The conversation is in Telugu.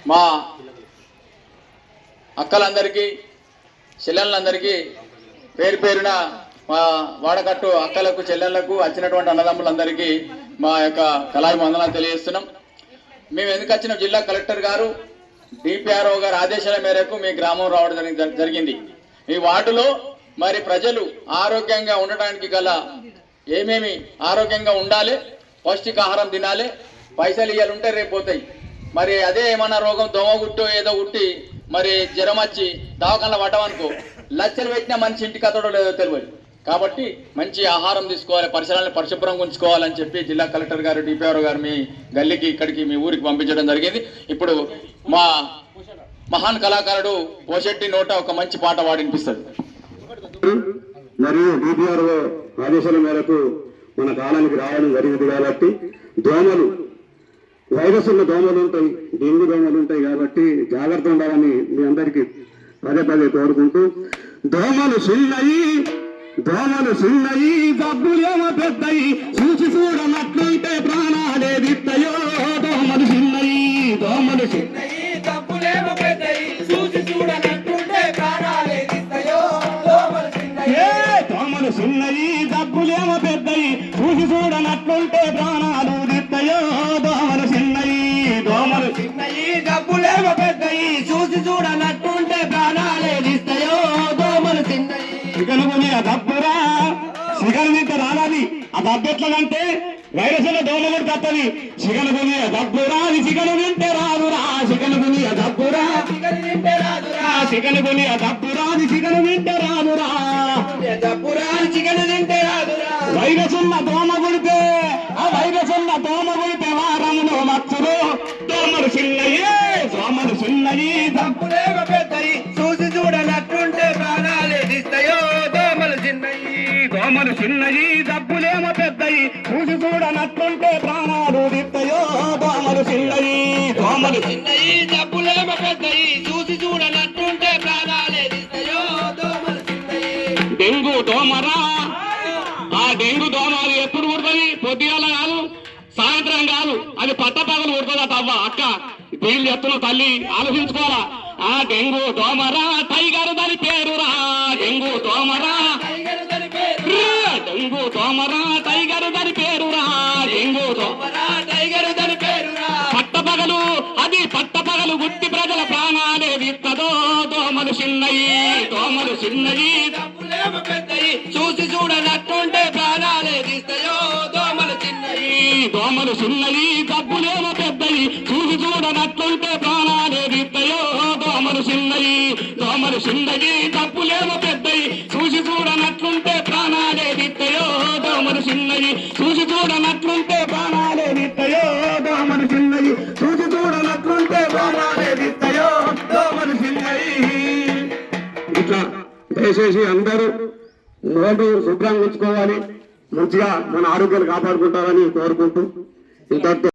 మా అక్కలందరికీ చెల్లెళ్ళందరికీ పేరు పేరున మా వాడకట్టు అక్కలకు చెల్లెళ్లకు వచ్చినటువంటి అన్నదమ్ములందరికీ మా యొక్క కళాయి వందనాలు తెలియజేస్తున్నాం. మేము ఎందుకు వచ్చిన జిల్లా కలెక్టర్ గారు డిపిఆర్ఓ గారి ఆదేశాల మేరకు మీ గ్రామం రావడం జరిగింది. ఈ వార్డులో మరి ప్రజలు ఆరోగ్యంగా ఉండడానికి గల ఏమేమి ఆరోగ్యంగా ఉండాలి, పౌష్టికాహారం తినాలి, పైసలు ఇవ్వాలి ఉంటే రేపు పోతాయి. మరి అదే ఏమన్నా రోగం దోమ గుట్టో ఏదో గుట్టి మరి జ్వరం వచ్చి దవాఖానలో పడ్డామనుకో లక్షలు పెట్టినా మనిషి ఇంటికి అతడో లేదో తెలియదు. కాబట్టి మంచి ఆహారం తీసుకోవాలి, పరిసరాలను పరిశుభ్రంగా ఉంచుకోవాలని చెప్పి జిల్లా కలెక్టర్ గారు డిపిఆర్ఓ గారు మీ గల్లీకి ఇక్కడికి మీ ఊరికి పంపించడం జరిగింది. ఇప్పుడు మా మహాన్ కళాకారుడు పోషెట్టి నోట ఒక మంచి పాట వాడినిపిస్తుంది. మరియు డిపిఆర్ఓ ఆదేశాల మేరకు మన కాలానికి రావడం జరిగింది కాబట్టి దోమలు వైరస్ ఉన్న దోమలు ఉంటాయి, డెంగ్యూ దోమలు ఉంటాయి కాబట్టి జాగ్రత్త ఉండాలని మీ అందరికీ పదే పదే కోరుకుంటూ దోమలు చిన్నయి డబ్బులేమో పెద్దయి చూసి చూడనట్లుంటే ప్రాణాలే దిత్తయో దోమలు చిన్నయి డబ్బులేమో పెద్దయి చూసి చూడనట్లుంటే ప్రాణాలే దిత్తయో దోమలు చిన్నయి డబ్బులేమో పెద్దయి చూసి చూడనట్లుంటే ప్రాణాలు దిత్తయో దోమలు చిన్నయి డబ్బులేమో పెద్దయి చూసి చూడనట్లుంటే ప్రాణాలే దిత్తయో దోమలు చిన్నయి. చికనుకుని ఆ దబ్బురా చికను తింటే రాదని ఆ దబ్బు ఎట్లనంటే వైరస్ లో దోమ కూడా తప్పది. చికనుకుని ఆ దబ్బురా అది చికను తింటే రాదురా, చికనుకుని ఆ దబ్బురా చికనుకుని ఆ దబ్బురా అది చికను తింటే రాదురా, వైరస్ ఉన్న దోమ గుడితే ఆ వైరస్ ఉన్న దోమ గుడితే వారంలో మచ్చులు దోమలు చిన్నయి డబ్బులేమో పెద్దయి చూసి చూడనట్లుంటే ప్రాణాలే దిత్తయో దోమలు చిన్నయి. డబ్బులేమో పెద్దయి చూసి చూడనట్లుంటే ప్రాణాలు దిత్తయో దోమలు చిన్నయి. డబ్బులేమో పెద్దయి చూసి చూడనట్లుంటే ప్రాణాలే దిత్తయో దోమలు చిన్నయి. డెంగు దోమరా ఆ డెంగు దోమ అది ఎప్పుడు కుడుతుంది? పొద్దుగాల కాదు, సాయంత్రం కాదు, అది పట్టపగలు కుడుతుందట. అవ్వ అక్క వీళ్ళు ఎత్తున తల్లి ఆలోచించుకోవాలా. ఆ డెంగు దోమరా టైగర్ దాని పేరురా, డెంగు దోమరా టైగర్ దాని పేరురా, డెంగు దాని పేరురా. పట్టపగలు అది పట్టపగలు గుట్టి ప్రజల ప్రాణాలే విత్తదో దోమలు చిన్నయి. డబ్బులేమో పెద్దయి చూసి చూడనట్లుంటే ప్రాణాలే దిత్తయో దోమలు చిన్నయి. డబ్బులేమో పెద్దయి చూసి చూడనట్లుంటే ప్రాణాలే విత్తయో దోమలు చిన్నయి. డబ్బులేమో పెద్దయి చూసి చూడనట్లుంటే ప్రాణాలే విత్తయో దోమలు చిన్నయి. ఇట్లా దయచేసి అందరూ నోటు శుభ్రంగా ఉంచుకోవాలి, మంచిగా మన ఆరోగ్యాలు కాపాడుకుంటారని కోరుకుంటూ ఇంత